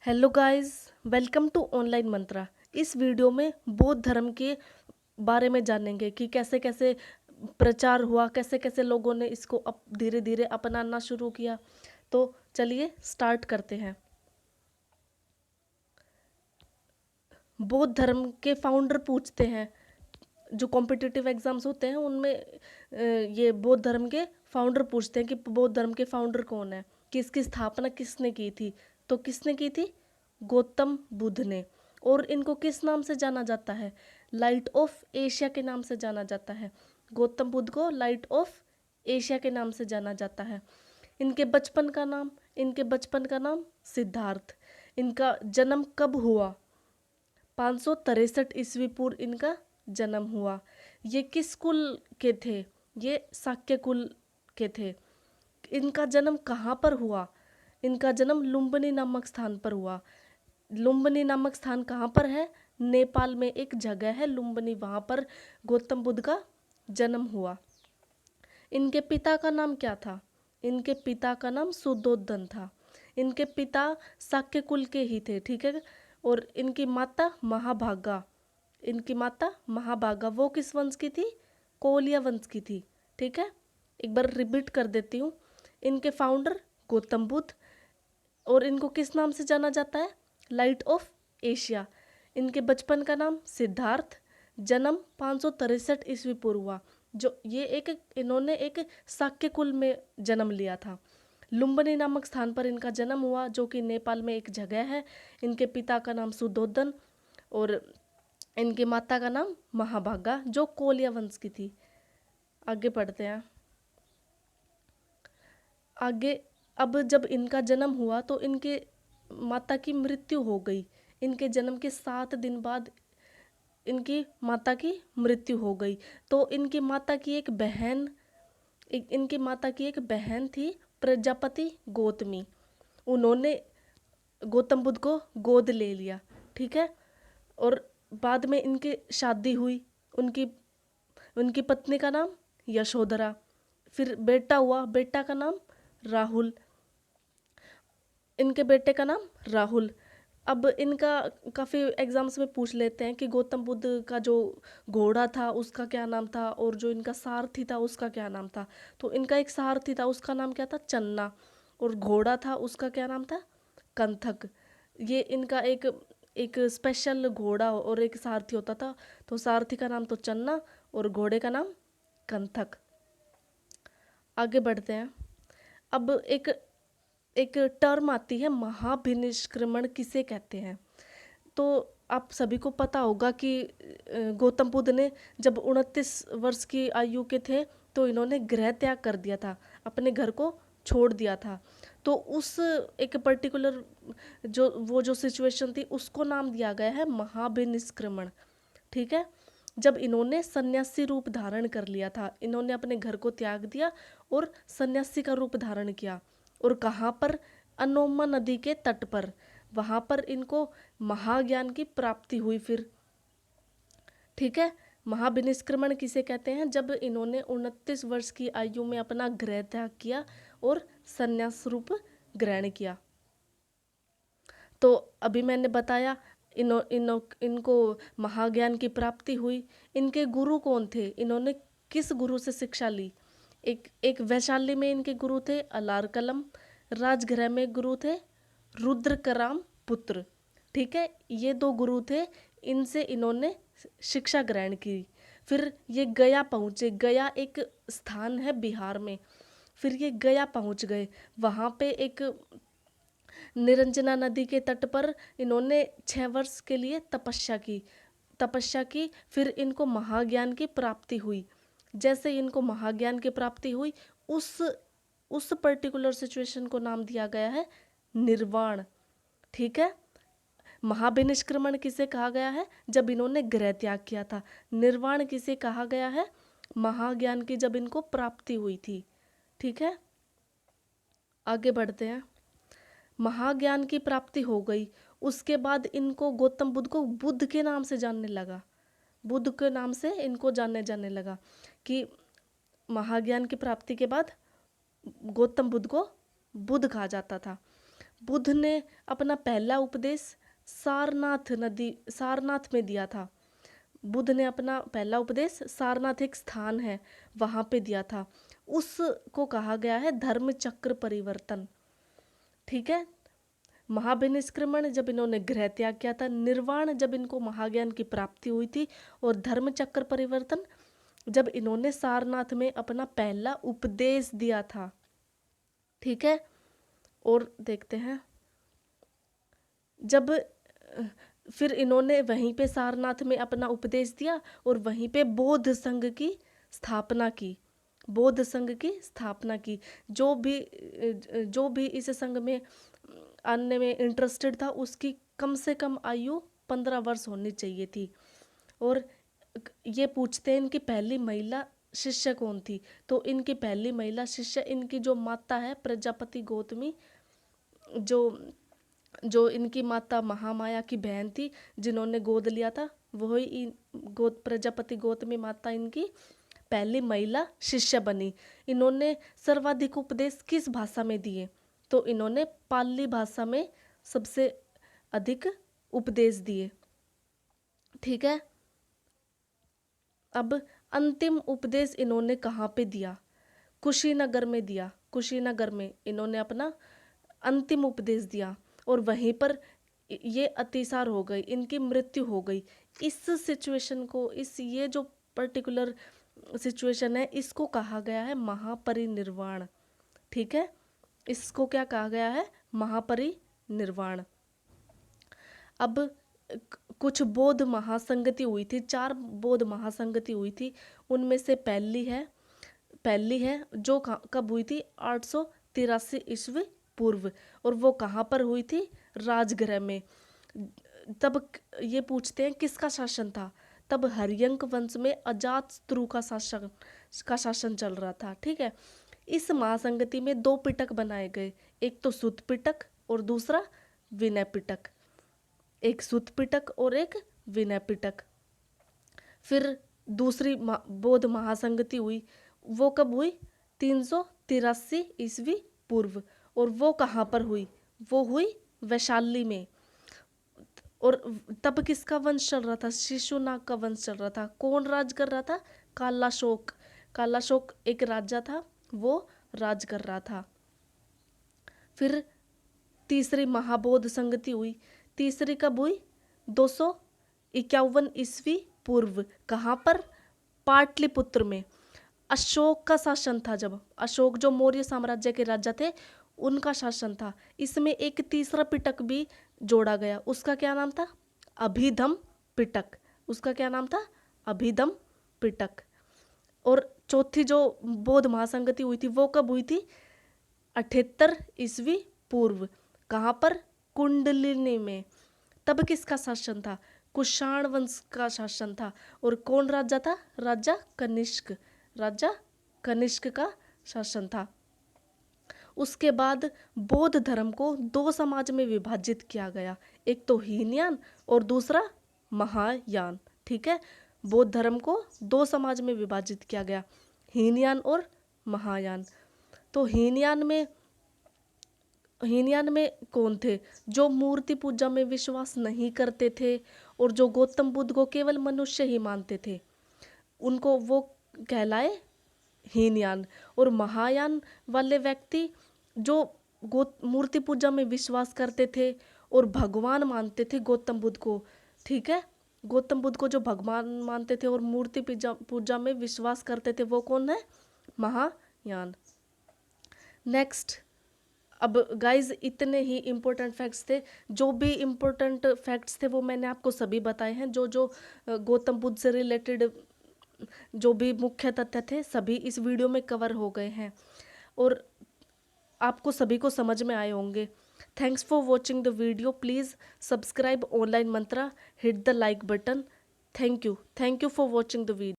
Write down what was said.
Hello guys, welcome to online Mantra. इस video में बौद्ध धर्म के बारे में जानेंगे कि कैसे कैसे प्रचार हुआ, कैसे कैसे लोगों ने इसको धीरे धीरे अपनाना शुरू किया। तो चलिए स्टार्ट करते हैं। बौद्ध धर्म के फाउंडर पूछते हैं, जो कॉम्पिटिटिव एग्जाम्स होते हैं उनमें ये बौद्ध धर्म के फाउंडर पूछते हैं कि बौद्ध धर्म के फाउंडर कौन है, कि इसकी स्थापना किसने की थी। तो किसने की थी? गौतम बुद्ध ने। और इनको किस नाम से जाना जाता है? लाइट ऑफ एशिया के नाम से जाना जाता है। गौतम बुद्ध को लाइट ऑफ एशिया के नाम से जाना जाता है। इनके बचपन का नाम सिद्धार्थ। इनका जन्म कब हुआ? 563 ईस्वी पूर्व इनका जन्म हुआ। ये किस कुल के थे? ये शाक्य कुल के थे। इनका जन्म कहाँ पर हुआ? इनका जन्म लुम्बिनी नामक स्थान पर हुआ। लुम्बिनी नामक स्थान कहाँ पर है? नेपाल में एक जगह है लुम्बिनी, वहाँ पर गौतम बुद्ध का जन्म हुआ। इनके पिता का नाम क्या था? इनके पिता का नाम सुद्धोधन था। इनके पिता शाक्य कुल के ही थे, ठीक है। और इनकी माता महाभागा। इनकी माता महाभागा वो किस वंश की थी? कोलिया वंश की थी, ठीक है। एक बार रिपीट कर देती हूँ। इनके फाउंडर गौतम बुद्ध, और इनको किस नाम से जाना जाता है? Light of Asia. इनके बचपन का नाम सिद्धार्थ। जन्म 563 ईस्वी पूर्व हुआ। जो ये इन्होंने एक शाक्य कुल में जन्म लिया था। लुम्बिनी नामक स्थान पर इनका जन्म हुआ, जो कि नेपाल में एक जगह है। इनके पिता का नाम सुद्धोधन और इनकी माता का नाम महाभागा, जो कोलिया वंश की थी। आगे बढ़ते हैं। आगे अब जब इनका जन्म हुआ तो इनके माता की मृत्यु हो गई। इनके जन्म के 7 दिन बाद इनकी माता की मृत्यु हो गई। तो इनकी माता की एक बहन थी, प्रजापति गौतमी। उन्होंने गौतम बुद्ध को गोद ले लिया, ठीक है। और बाद में इनकी शादी हुई। उनकी उनकी पत्नी का नाम यशोधरा। फिर बेटा हुआ, बेटा का नाम राहुल। इनके बेटे का नाम राहुल। अब इनका काफ़ी एग्जाम्स में पूछ लेते हैं कि गौतम बुद्ध का जो घोड़ा था उसका क्या नाम था, और जो इनका सारथी था उसका क्या नाम था। तो इनका एक सारथी था, उसका नाम क्या था? चन्ना। और घोड़ा था, उसका क्या नाम था? कंथक। ये इनका एक एक स्पेशल घोड़ा और एक सारथी होता था। तो सारथी का नाम तो चन्ना और घोड़े का नाम कंथक। आगे बढ़ते हैं। अब एक एक टर्म आती है, महाभिनिष्क्रमण किसे कहते हैं? तो आप सभी को पता होगा कि गौतम बुद्ध ने जब 29 वर्ष की आयु के थे तो इन्होंने गृह त्याग कर दिया था, अपने घर को छोड़ दिया था। तो उस एक पर्टिकुलर जो सिचुएशन थी उसको नाम दिया गया है महाभिनिष्क्रमण, ठीक है। जब इन्होंने सन्यासी रूप धारण कर लिया था, इन्होंने अपने घर को त्याग दिया और सन्यासी का रूप धारण किया। और कहाँ पर? अनोमा नदी के तट पर। वहाँ पर इनको महाज्ञान की प्राप्ति हुई फिर, ठीक है। महाभिनिष्क्रमण किसे कहते हैं? जब इन्होंने 29 वर्ष की आयु में अपना गृह त्याग किया और सन्यास रूप ग्रहण किया। तो अभी मैंने बताया इनको महाज्ञान की प्राप्ति हुई। इनके गुरु कौन थे? इन्होंने किस गुरु से शिक्षा ली? एक वैशाली में इनके गुरु थे अलार कलम। राजगृह में गुरु थे रुद्रकराम पुत्र, ठीक है। ये 2 गुरु थे, इनसे इन्होंने शिक्षा ग्रहण की। फिर ये गया पहुँचे। गया एक स्थान है बिहार में। फिर ये गया पहुँच गए। वहाँ पे एक निरंजना नदी के तट पर इन्होंने 6 वर्ष के लिए तपस्या की। फिर इनको महाज्ञान की प्राप्ति हुई। जैसे इनको महाज्ञान की प्राप्ति हुई, उस पर्टिकुलर सिचुएशन को नाम दिया गया है निर्वाण, ठीक है। महाभिनिष्क्रमण किसे कहा गया है? जब इन्होंने गृह त्याग किया था। निर्वाण किसे कहा गया है? महाज्ञान की जब इनको प्राप्ति हुई थी, ठीक है। आगे बढ़ते हैं। महाज्ञान की प्राप्ति हो गई, उसके बाद इनको गौतम बुद्ध को बुद्ध के नाम से जानने लगा। बुद्ध के नाम से इनको जानने जाने लगा कि महाज्ञान की प्राप्ति के बाद गौतम बुद्ध को बुद्ध कहा जाता था। बुद्ध ने अपना पहला उपदेश सारनाथ में दिया था। बुद्ध ने अपना पहला उपदेश सारनाथ एक स्थान है वहां पे दिया था। उसको कहा गया है धर्म चक्र परिवर्तन। ठीक है। महाभिनिष्क्रमण जब इन्होंने गृह त्याग किया था, निर्वाण जब इनको महाज्ञान की प्राप्ति हुई थी, और धर्म चक्र परिवर्तन जब इन्होंने सारनाथ में अपना पहला उपदेश दिया था। ठीक है। और देखते हैं जब फिर इन्होंने वहीं पे सारनाथ में अपना उपदेश दिया और वहीं पे बौद्ध संघ की स्थापना की। बौद्ध संघ की स्थापना की। जो भी इस संघ में आने में इंटरेस्टेड था उसकी कम से कम आयु 15 वर्ष होनी चाहिए थी। और ये पूछते हैं इनकी पहली महिला शिष्य कौन थी, तो इनकी पहली महिला शिष्य इनकी जो माता है प्रजापति गौतमी, जो इनकी माता महामाया की बहन थी जिन्होंने गोद लिया था, वही प्रजापति गौतमी माता इनकी पहली महिला शिष्य बनी। इन्होंने सर्वाधिक उपदेश किस भाषा में दिए, तो इन्होंने पाली भाषा में सबसे अधिक उपदेश दिए। ठीक है। अब अंतिम उपदेश इन्होंने कहाँ पे दिया? कुशीनगर में दिया। कुशीनगर में इन्होंने अपना अंतिम उपदेश दिया और वहीं पर ये अतिसार हो गई, इनकी मृत्यु हो गई। इस सिचुएशन को, ये जो पर्टिकुलर सिचुएशन है, इसको कहा गया है महापरिनिर्वाण। ठीक है। इसको क्या कहा गया है? महापरिनिर्वाण। अब कुछ बौद्ध महासंगति हुई थी, 4 बौद्ध महासंगति हुई थी। उनमें से पहली है जो कब हुई थी? 883 ईस्वी पूर्व। और वो कहाँ पर हुई थी? राजगृह में। तब ये पूछते हैं किसका शासन था? तब हर्यंक वंश में अजातशत्रु का शासन चल रहा था। ठीक है। इस महासंगति में 2 पिटक बनाए गए, एक तो सुत पिटक और दूसरा विनय पिटक। एक सुत पिटक और एक विनय पिटक। फिर दूसरी बौद्ध महासंगति हुई, वो कब हुई? 383 ईस्वी पूर्व। और वो कहाँ पर हुई? वो हुई वैशाली में। और तब किसका वंश चल रहा था? शिशुनाग का वंश चल रहा था। कौन राज कर रहा था? कालाशोक। कालाशोक एक राजा था, वो राज कर रहा था। फिर तीसरी महाबौद्ध संगति हुई। तीसरी कब हुई? 251 ईस्वी पूर्व। कहाँ पर? पाटलिपुत्र में। अशोक का शासन था। जब अशोक जो मौर्य साम्राज्य के राजा थे, उनका शासन था। इसमें एक तीसरा पिटक भी जोड़ा गया, उसका क्या नाम था? अभिधम पिटक। उसका क्या नाम था? अभिधम पिटक। और चौथी जो बौद्ध महासंगति हुई थी वो कब हुई थी? 78 ईस्वी पूर्व। कहाँ पर? कुंडलिनी में। तब किसका शासन था? कुषाण वंश का शासन था। और कौन राजा था? राजा कनिष्क। राजा कनिष्क का शासन था। उसके बाद बौद्ध धर्म को 2 समाज में विभाजित किया गया, एक तो हीनयान और दूसरा महायान। ठीक है। बौद्ध धर्म को 2 समाज में विभाजित किया गया, हीनयान और महायान। तो हीनयान में कौन थे? जो मूर्ति पूजा में विश्वास नहीं करते थे और जो गौतम बुद्ध को केवल मनुष्य ही मानते थे, उनको वो कहलाए हीनयान। और महायान वाले व्यक्ति जो मूर्ति पूजा में विश्वास करते थे और भगवान मानते थे गौतम बुद्ध को। ठीक है। गौतम बुद्ध को जो भगवान मानते थे और मूर्ति पूजा में विश्वास करते थे, वो कौन है? महायान। नेक्स्ट। अब गाइज इतने ही इम्पोर्टेंट फैक्ट्स थे। जो भी इम्पोर्टेंट फैक्ट्स थे वो मैंने आपको सभी बताए हैं। जो गौतम बुद्ध से रिलेटेड जो भी मुख्य तथ्य थे सभी इस वीडियो में कवर हो गए हैं और आपको सभी को समझ में आए होंगे। Thanks for watching the video. Please subscribe online Mantra, hit the like button. Thank you for watching the video.